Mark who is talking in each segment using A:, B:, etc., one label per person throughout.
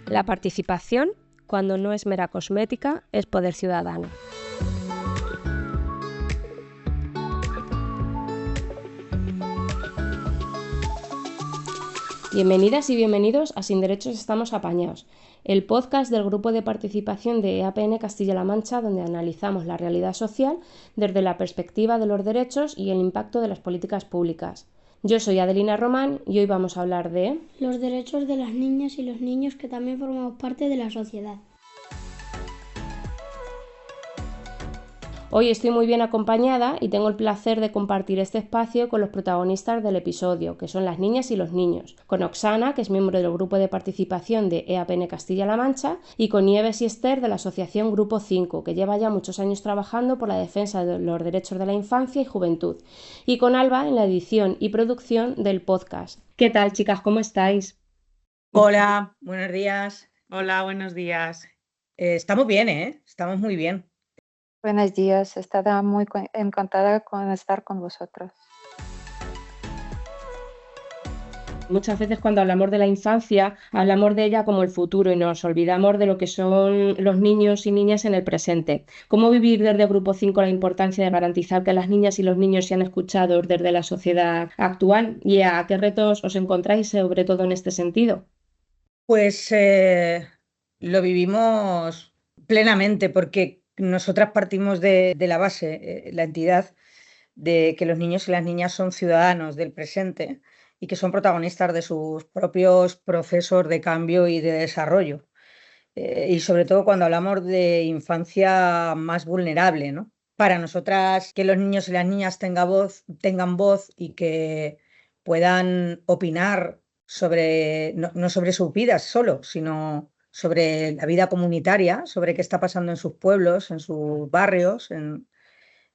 A: La participación, cuando no es mera cosmética, es poder ciudadano. Bienvenidas y bienvenidos a Sin Derechos Estamos Apañados, el podcast del grupo de participación de EAPN Castilla-La Mancha, donde analizamos la realidad social desde la perspectiva de los derechos y el impacto de las políticas públicas. Yo soy Adelina Román y hoy vamos a hablar de
B: los derechos de las niñas y los niños que también formamos parte de la sociedad.
A: Hoy estoy muy bien acompañada y tengo el placer de compartir este espacio con los protagonistas del episodio, que son las niñas y los niños, con Oksana, que es miembro del grupo de participación de EAPN Castilla-La Mancha, y con Nieves y Esther de la asociación Grupo 5, que lleva ya muchos años trabajando por la defensa de los derechos de la infancia y juventud, y con Alba en la edición y producción del podcast. ¿Qué tal, chicas? ¿Cómo estáis?
C: Hola, buenos días.
D: Hola, buenos días.
C: Estamos bien, Estamos muy bien.
E: Buenos días, estaré muy encantada con estar con vosotros.
A: Muchas veces cuando hablamos de la infancia, hablamos de ella como el futuro y nos olvidamos de lo que son los niños y niñas en el presente. ¿Cómo vivir desde Grupo 5 la importancia de garantizar que las niñas y los niños sean escuchados desde la sociedad actual? ¿Y a qué retos os encontráis, sobre todo en este sentido?
C: Pues lo vivimos plenamente porque nosotras partimos de la base, la entidad, de que los niños y las niñas son ciudadanos del presente y que son protagonistas de sus propios procesos de cambio y de desarrollo. Y sobre todo cuando hablamos de infancia más vulnerable, ¿no? Para nosotras, que los niños y las niñas tengan voz y que puedan opinar sobre, no sobre sus vidas solo, sino sobre la vida comunitaria, sobre qué está pasando en sus pueblos, en sus barrios.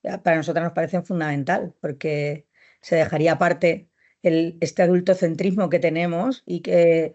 C: Para nosotras nos parece fundamental, porque se dejaría aparte este adultocentrismo que tenemos y que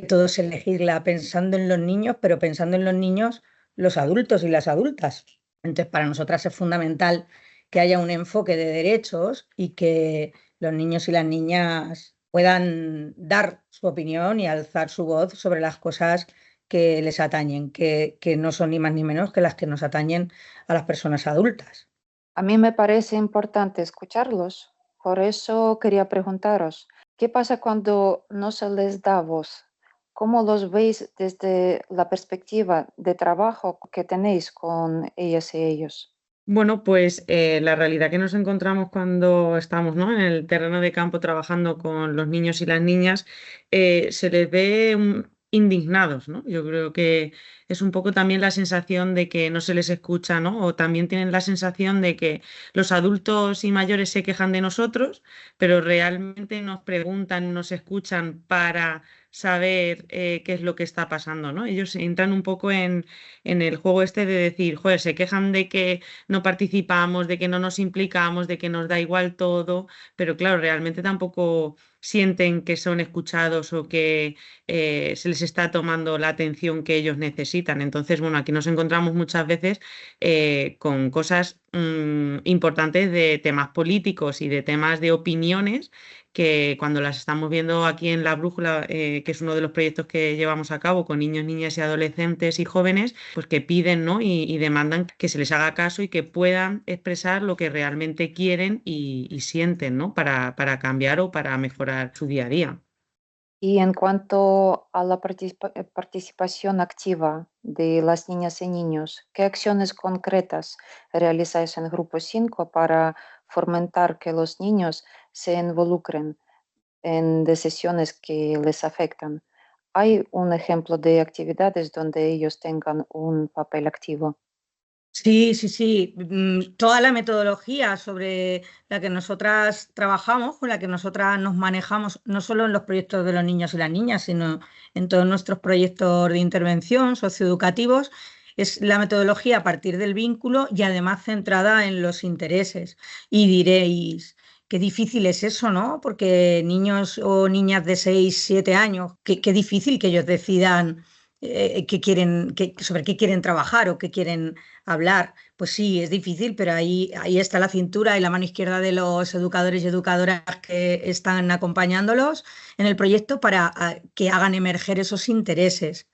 C: todo se legisla pensando en los niños, pero pensando en los niños, los adultos y las adultas. Entonces, para nosotras es fundamental que haya un enfoque de derechos y que los niños y las niñas puedan dar su opinión y alzar su voz sobre las cosas que les atañen, que no son ni más ni menos que las que nos atañen a las personas adultas.
E: A mí me parece importante escucharlos, por eso quería preguntaros, ¿qué pasa cuando no se les da voz? ¿Cómo los veis desde la perspectiva de trabajo que tenéis con ellas y ellos?
D: Bueno, pues la realidad que nos encontramos cuando estamos, ¿no?, en el terreno de campo trabajando con los niños y las niñas, se les ve indignados, ¿no? Yo creo que es un poco también la sensación de que no se les escucha, ¿no? O también tienen la sensación de que los adultos y mayores se quejan de nosotros, pero realmente nos preguntan, nos escuchan para saber qué es lo que está pasando, ¿no? Ellos entran un poco en el juego este de decir, joder, se quejan de que no participamos, de que no nos implicamos, de que nos da igual todo, pero claro, realmente tampoco sienten que son escuchados o que se les está tomando la atención que ellos necesitan. Entonces, bueno, aquí nos encontramos muchas veces con cosas importantes de temas políticos y de temas de opiniones que cuando las estamos viendo aquí en La Brújula, que es uno de los proyectos que llevamos a cabo con niños, niñas y adolescentes y jóvenes, pues que piden, ¿no?, y demandan que se les haga caso y que puedan expresar lo que realmente quieren y sienten, ¿no?, para cambiar o para mejorar su día a día.
E: Y en cuanto a la participación activa de las niñas y niños, ¿qué acciones concretas realizáis en Grupo 5 para fomentar que los niños se involucren en decisiones que les afectan? ¿Hay un ejemplo de actividades donde ellos tengan un papel activo?
C: Sí. Toda la metodología sobre la que nosotras trabajamos, con la que nosotras nos manejamos, no solo en los proyectos de los niños y las niñas, sino en todos nuestros proyectos de intervención socioeducativos, es la metodología a partir del vínculo y además centrada en los intereses. Y diréis, qué difícil es eso, ¿no? Porque niños o niñas de 6, 7 años, qué difícil que ellos decidan sobre qué quieren trabajar o qué quieren hablar. Pues sí, es difícil, pero ahí está la cintura y la mano izquierda de los educadores y educadoras que están acompañándolos en el proyecto para que hagan emerger esos intereses.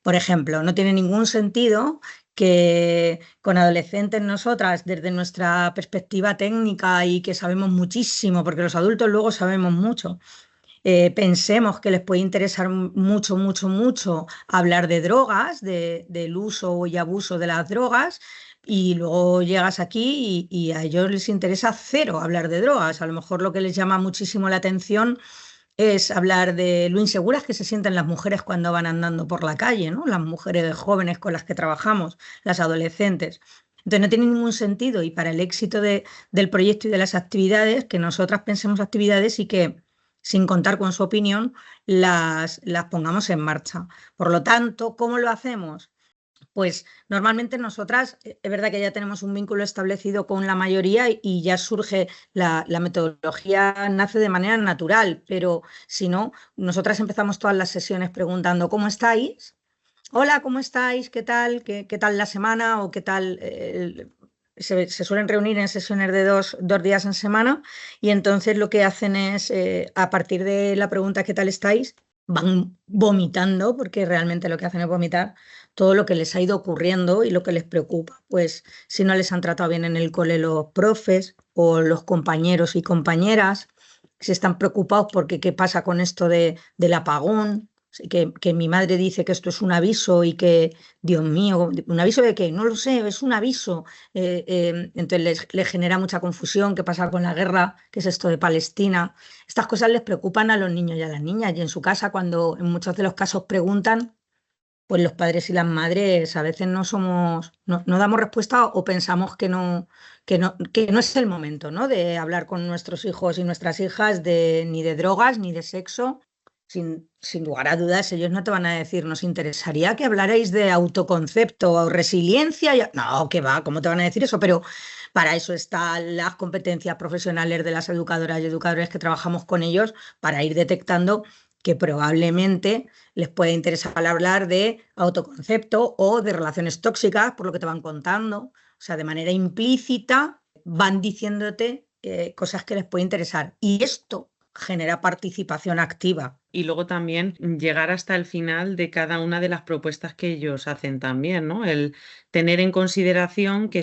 C: Por ejemplo, no tiene ningún sentido que con adolescentes nosotras, desde nuestra perspectiva técnica y que sabemos muchísimo, porque los adultos luego sabemos mucho, pensemos que les puede interesar mucho, mucho, mucho hablar de drogas, del uso y abuso de las drogas, y luego llegas aquí y a ellos les interesa cero hablar de drogas. A lo mejor lo que les llama muchísimo la atención es hablar de lo inseguras que se sienten las mujeres cuando van andando por la calle, ¿no? Las mujeres jóvenes con las que trabajamos, las adolescentes. Entonces no tiene ningún sentido y para el éxito del proyecto y de las actividades, que nosotras pensemos actividades y que, sin contar con su opinión, las pongamos en marcha. Por lo tanto, ¿cómo lo hacemos? Pues normalmente nosotras, es verdad que ya tenemos un vínculo establecido con la mayoría y ya surge, la metodología nace de manera natural, pero si no, nosotras empezamos todas las sesiones preguntando ¿cómo estáis? Hola, ¿cómo estáis? ¿Qué tal? ¿Qué tal la semana? ¿O qué tal? Se suelen reunir en sesiones de dos días en semana y entonces lo que hacen es, a partir de la pregunta ¿qué tal estáis? Van vomitando, porque realmente lo que hacen es vomitar todo lo que les ha ido ocurriendo y lo que les preocupa. Pues si no les han tratado bien en el cole los profes o los compañeros y compañeras, si están preocupados porque qué pasa con esto del apagón, que mi madre dice que esto es un aviso y que, Dios mío, ¿un aviso de qué? No lo sé, es un aviso. Entonces les genera mucha confusión. ¿Qué pasa con la guerra? ¿Qué es esto de Palestina? Estas cosas les preocupan a los niños y a las niñas y en su casa, cuando en muchos de los casos preguntan, pues los padres y las madres a veces no damos respuesta o pensamos que no es el momento, ¿no? De hablar con nuestros hijos y nuestras hijas ni de drogas ni de sexo. Sin lugar a dudas, ellos no te van a decir, nos interesaría que hablarais de autoconcepto o resiliencia. No, qué va, ¿cómo te van a decir eso? Pero para eso están las competencias profesionales de las educadoras y educadores que trabajamos con ellos, para ir detectando que probablemente les puede interesar hablar de autoconcepto o de relaciones tóxicas, por lo que te van contando. O sea, de manera implícita van diciéndote cosas que les puede interesar. Y esto genera participación activa.
D: Y luego también llegar hasta el final de cada una de las propuestas que ellos hacen también, ¿no? El tener en consideración que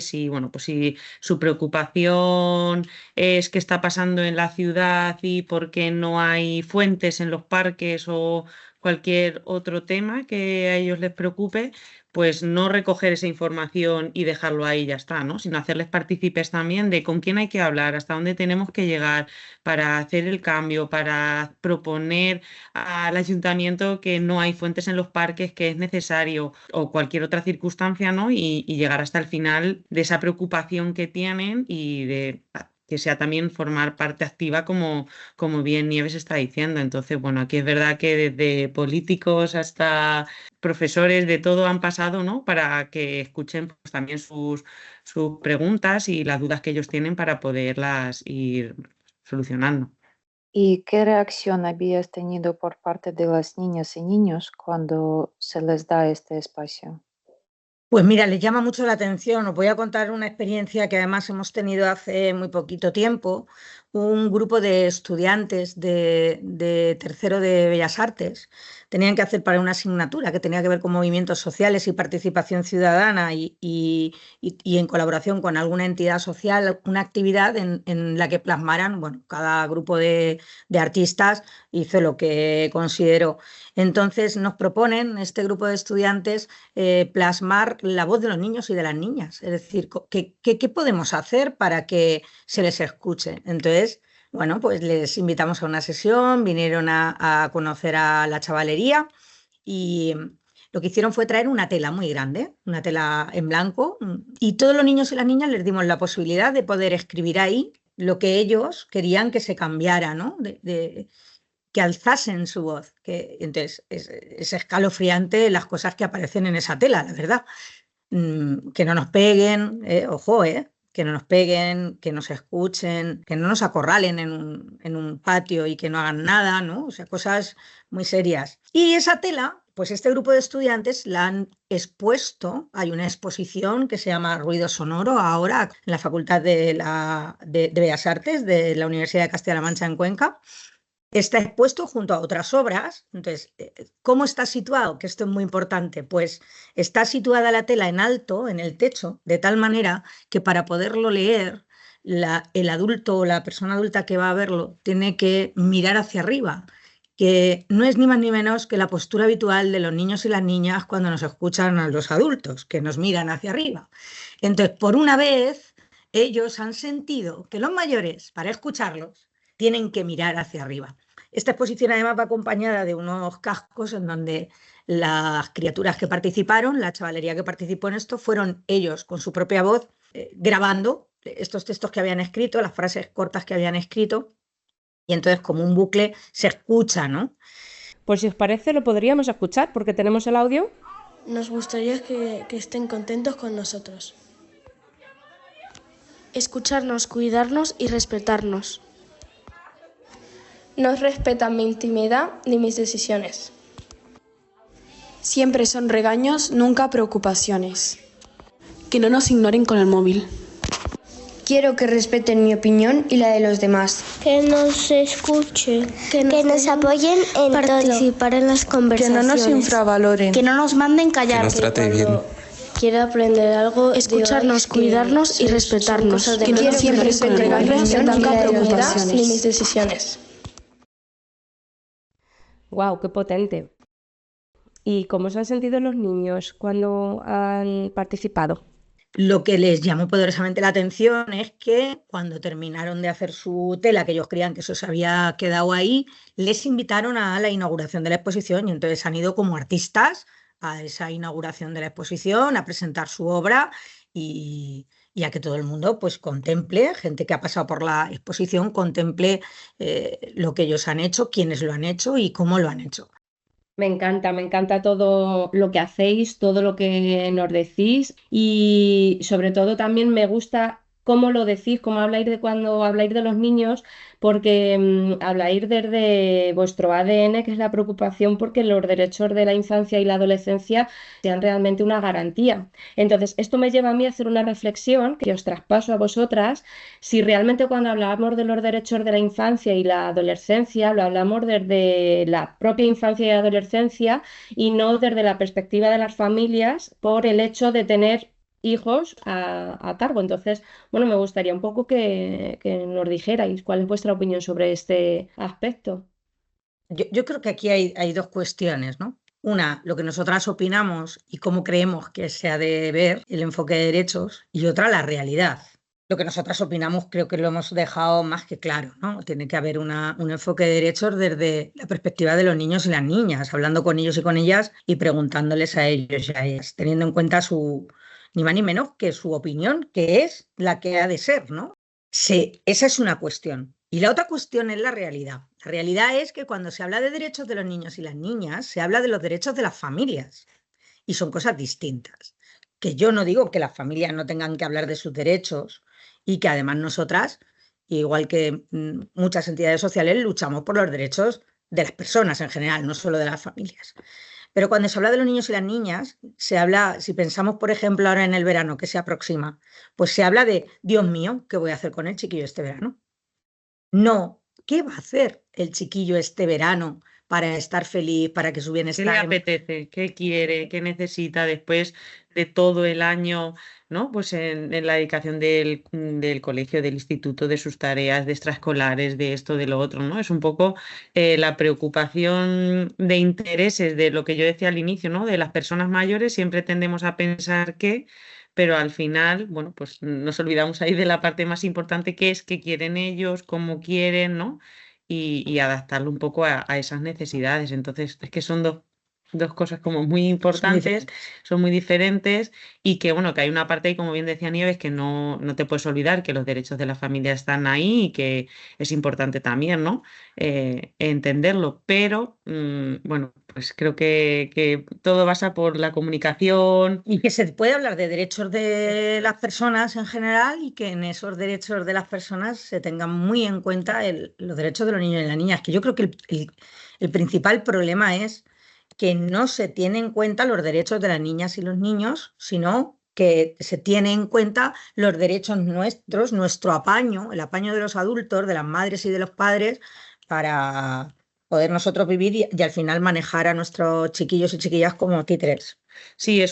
D: pues si su preocupación es qué está pasando en la ciudad y por qué no hay fuentes en los parques o cualquier otro tema que a ellos les preocupe, pues no recoger esa información y dejarlo ahí y ya está, ¿no? Sino hacerles partícipes también de con quién hay que hablar, hasta dónde tenemos que llegar para hacer el cambio, para proponer al ayuntamiento que no hay fuentes en los parques, que es necesario, o cualquier otra circunstancia, ¿no? Y llegar hasta el final de esa preocupación que tienen y de que sea también formar parte activa, como bien Nieves está diciendo. Entonces, bueno, aquí es verdad que desde políticos hasta profesores de todo han pasado, ¿no? Para que escuchen pues, también sus preguntas y las dudas que ellos tienen para poderlas ir solucionando.
E: ¿Y qué reacción habías tenido por parte de las niñas y niños cuando se les da este espacio?
C: Pues mira, les llama mucho la atención. Os voy a contar una experiencia que además hemos tenido hace muy poquito tiempo. Un grupo de estudiantes de tercero de Bellas Artes tenían que hacer para una asignatura que tenía que ver con movimientos sociales y participación ciudadana y en colaboración con alguna entidad social, una actividad en la que plasmaran, bueno, cada grupo de artistas hizo lo que consideró. Entonces nos proponen, este grupo de estudiantes, plasmar la voz de los niños y de las niñas. Es decir, ¿qué podemos hacer para que se les escuche? Entonces, bueno, pues les invitamos a una sesión, vinieron a conocer a la chavalería y lo que hicieron fue traer una tela muy grande, una tela en blanco, y todos los niños y las niñas les dimos la posibilidad de poder escribir ahí lo que ellos querían que se cambiara, ¿no? Que alzasen su voz. Entonces, es escalofriante las cosas que aparecen en esa tela, la verdad. Que no nos peguen, ojo, que no nos peguen, que nos escuchen, que no nos acorralen en un patio y que no hagan nada, ¿no? O sea, cosas muy serias. Y esa tela Pues este grupo de estudiantes la han expuesto, hay una exposición que se llama Ruido Sonoro ahora en la Facultad de Bellas Artes de la Universidad de Castilla-La Mancha en Cuenca. Está expuesto junto a otras obras. Entonces, ¿cómo está situado? Que esto es muy importante. Pues está situada la tela en alto, en el techo, de tal manera que para poderlo leer, el adulto o la persona adulta que va a verlo tiene que mirar hacia arriba, que no es ni más ni menos que la postura habitual de los niños y las niñas cuando nos escuchan a los adultos, que nos miran hacia arriba. Entonces, por una vez, ellos han sentido que los mayores, para escucharlos, tienen que mirar hacia arriba. Esta exposición además va acompañada de unos cascos en donde las criaturas que participaron, la chavalería que participó en esto, fueron ellos con su propia voz grabando estos textos que habían escrito, las frases cortas que habían escrito, y entonces como un bucle se escucha, ¿no?
A: Pues si os parece lo podríamos escuchar porque tenemos el audio.
F: Nos gustaría que estén contentos con nosotros. Escucharnos, cuidarnos y respetarnos.
G: No respetan mi intimidad ni mis decisiones.
H: Siempre son regaños, nunca preocupaciones. Que no nos ignoren con el móvil.
I: Quiero que respeten mi opinión y la de los demás.
B: Que nos escuchen,
J: que nos apoyen en
B: participar en las conversaciones.
H: Que no nos infravaloren.
I: Que no nos manden callar.
K: Que nos trate bien.
G: Quiero aprender algo.
F: Escucharnos, cuidarnos y respetarnos.
H: Que no nos ignoren con el regaños, nunca preocupaciones.
G: Ni mis decisiones.
A: ¡Guau, qué potente! ¿Y cómo se han sentido los niños cuando han participado?
C: Lo que les llamó poderosamente la atención es que cuando terminaron de hacer su tela, que ellos creían que eso se había quedado ahí, les invitaron a la inauguración de la exposición y entonces han ido como artistas a esa inauguración de la exposición, a presentar su obra y a que todo el mundo pues contemple, gente que ha pasado por la exposición, contemple lo que ellos han hecho, quiénes lo han hecho y cómo lo han hecho.
A: Me encanta todo lo que hacéis, todo lo que nos decís y sobre todo también me gusta cómo lo decís, cómo habláis de cuando habláis de los niños, porque habláis desde vuestro ADN, que es la preocupación porque los derechos de la infancia y la adolescencia sean realmente una garantía. Entonces, esto me lleva a mí a hacer una reflexión que os traspaso a vosotras, si realmente cuando hablamos de los derechos de la infancia y la adolescencia, lo hablamos desde la propia infancia y adolescencia y no desde la perspectiva de las familias por el hecho de tener hijos a cargo. Entonces, bueno, me gustaría un poco que nos dijerais cuál es vuestra opinión sobre este aspecto.
C: Yo creo que aquí hay dos cuestiones, ¿no? Una, lo que nosotras opinamos y cómo creemos que se ha de ver el enfoque de derechos, y otra, la realidad. Lo que nosotras opinamos creo que lo hemos dejado más que claro, ¿no? Tiene que haber un enfoque de derechos desde la perspectiva de los niños y las niñas, hablando con ellos y con ellas y preguntándoles a ellos y a ellas, teniendo en cuenta ni más ni menos que su opinión, que es la que ha de ser, ¿no? Sí, esa es una cuestión. Y la otra cuestión es la realidad. La realidad es que cuando se habla de derechos de los niños y las niñas, se habla de los derechos de las familias. Y son cosas distintas. Que yo no digo que las familias no tengan que hablar de sus derechos y que además nosotras, igual que muchas entidades sociales, luchamos por los derechos de las personas en general, no solo de las familias. Pero cuando se habla de los niños y las niñas, se habla, si pensamos, por ejemplo, ahora en el verano que se aproxima, pues se habla de, Dios mío, ¿qué voy a hacer con el chiquillo este verano? No, ¿qué va a hacer el chiquillo este verano para estar feliz, para que su bienestar...
D: ¿Qué le apetece? ¿Qué quiere? ¿Qué necesita después de todo el año, ¿no? Pues en la dedicación del colegio, del instituto, de sus tareas, de extraescolares, de esto, de lo otro, ¿no? Es un poco la preocupación de intereses de lo que yo decía al inicio, ¿no? De las personas mayores siempre tendemos a pensar que, pero al final, bueno, pues nos olvidamos ahí de la parte más importante que es qué quieren ellos, cómo quieren, ¿no? Y adaptarlo un poco a esas necesidades. Entonces, es que son dos cosas como muy importantes, son muy diferentes y que, bueno, que hay una parte ahí, como bien decía Nieves, que no te puedes olvidar que los derechos de la familia están ahí y que es importante también, ¿no? Entenderlo, pero, bueno, pues creo que todo pasa por la comunicación.
C: Y que se puede hablar de derechos de las personas en general y que en esos derechos de las personas se tengan muy en cuenta los derechos de los niños y las niñas, que yo creo que el principal problema es que no se tienen en cuenta los derechos de las niñas y los niños, sino que se tienen en cuenta los derechos nuestros, nuestro apaño, el apaño de los adultos, de las madres y de los padres, para poder nosotros vivir y al final manejar a nuestros chiquillos y chiquillas como títeres.
D: Sí,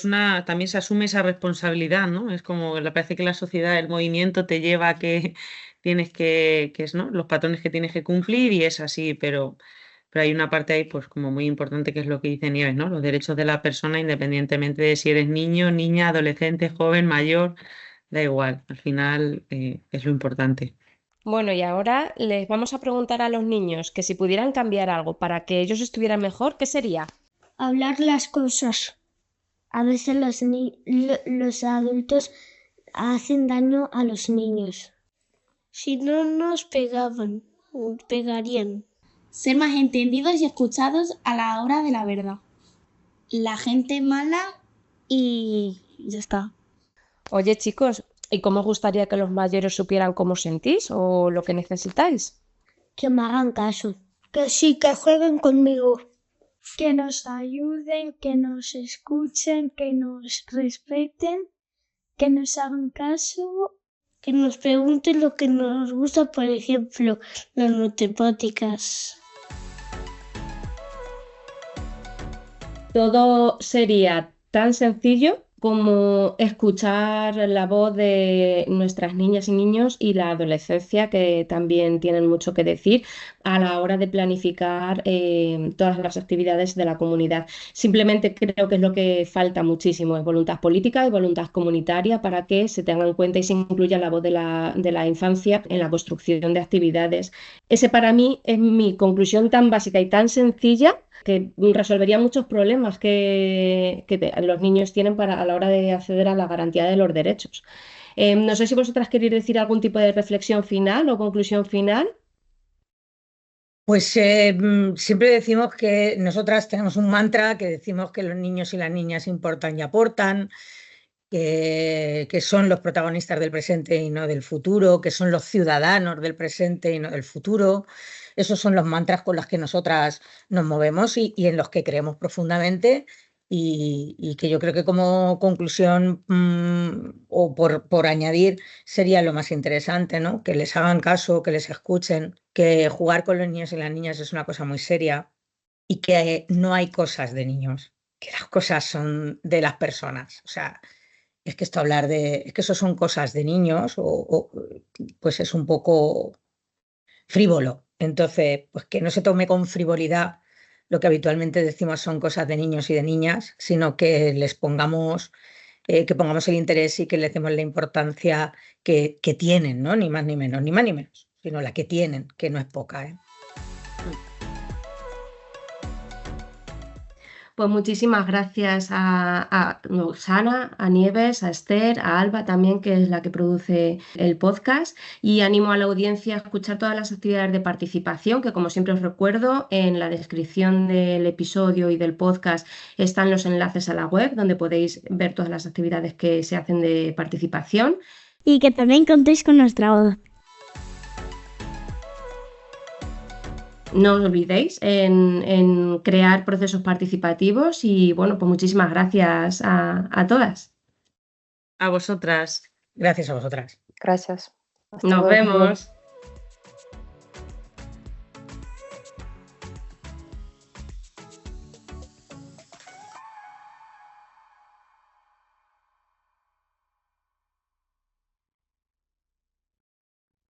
D: también se asume esa responsabilidad, ¿no? Es como, le parece que la sociedad, el movimiento te lleva a que tienes que es, ¿no? Los patrones que tienes que cumplir y es así, pero hay una parte ahí, pues como muy importante, que es lo que dice Nieves, ¿no? Los derechos de la persona, independientemente de si eres niño, niña, adolescente, joven, mayor, da igual, al final es lo importante.
A: Bueno, y ahora les vamos a preguntar a los niños que si pudieran cambiar algo para que ellos estuvieran mejor, ¿qué sería?
B: Hablar las cosas. A veces los adultos hacen daño a los niños. Si no nos pegarían.
K: Ser más entendidos y escuchados a la hora de la verdad. La gente mala y ya está.
A: Oye, chicos, ¿y cómo os gustaría que los mayores supieran cómo os sentís o lo que necesitáis?
B: Que me hagan caso. Que sí, que jueguen conmigo.
L: Que nos ayuden, que nos escuchen, que nos respeten, que nos hagan caso.
B: Que nos pregunten lo que nos gusta, por ejemplo, las matemáticas.
A: Todo sería tan sencillo como escuchar la voz de nuestras niñas y niños y la adolescencia, que también tienen mucho que decir a la hora de planificar todas las actividades de la comunidad. Simplemente creo que es lo que falta muchísimo, es voluntad política y voluntad comunitaria para que se tenga en cuenta y se incluya la voz de la infancia en la construcción de actividades. Ese para mí es mi conclusión tan básica y tan sencilla, que resolvería muchos problemas que los niños tienen a la hora de acceder a la garantía de los derechos. No sé si vosotras queréis decir algún tipo de reflexión final o conclusión final.
C: Pues siempre decimos que nosotras tenemos un mantra que decimos que los niños y las niñas importan y aportan, que son los protagonistas del presente y no del futuro, que son los ciudadanos del presente y no del futuro. Esos son los mantras con los que nosotras nos movemos y en los que creemos profundamente y que yo creo que como conclusión o por añadir sería lo más interesante, ¿no? Que les hagan caso, que les escuchen, que jugar con los niños y las niñas es una cosa muy seria y que no hay cosas de niños, que las cosas son de las personas. O sea, es que es que eso son cosas de niños pues es un poco frívolo. Entonces, pues que no se tome con frivolidad lo que habitualmente decimos son cosas de niños y de niñas, sino que les pongamos, que pongamos el interés y que les demos la importancia que tienen, ¿no? Ni más ni menos, ni más ni menos, sino la que tienen, que no es poca, ¿eh?
A: Pues muchísimas gracias a Roxana, a Nieves, a Esther, a Alba también, que es la que produce el podcast, y animo a la audiencia a escuchar todas las actividades de participación, que como siempre os recuerdo, en la descripción del episodio y del podcast están los enlaces a la web donde podéis ver todas las actividades que se hacen de participación.
L: Y que también contéis con nuestra voz.
A: No os olvidéis en crear procesos participativos y bueno, pues muchísimas gracias a todas.
D: A vosotras.
C: Gracias a vosotras.
E: Gracias. Hasta
A: Nos
E: luego.
A: vemos.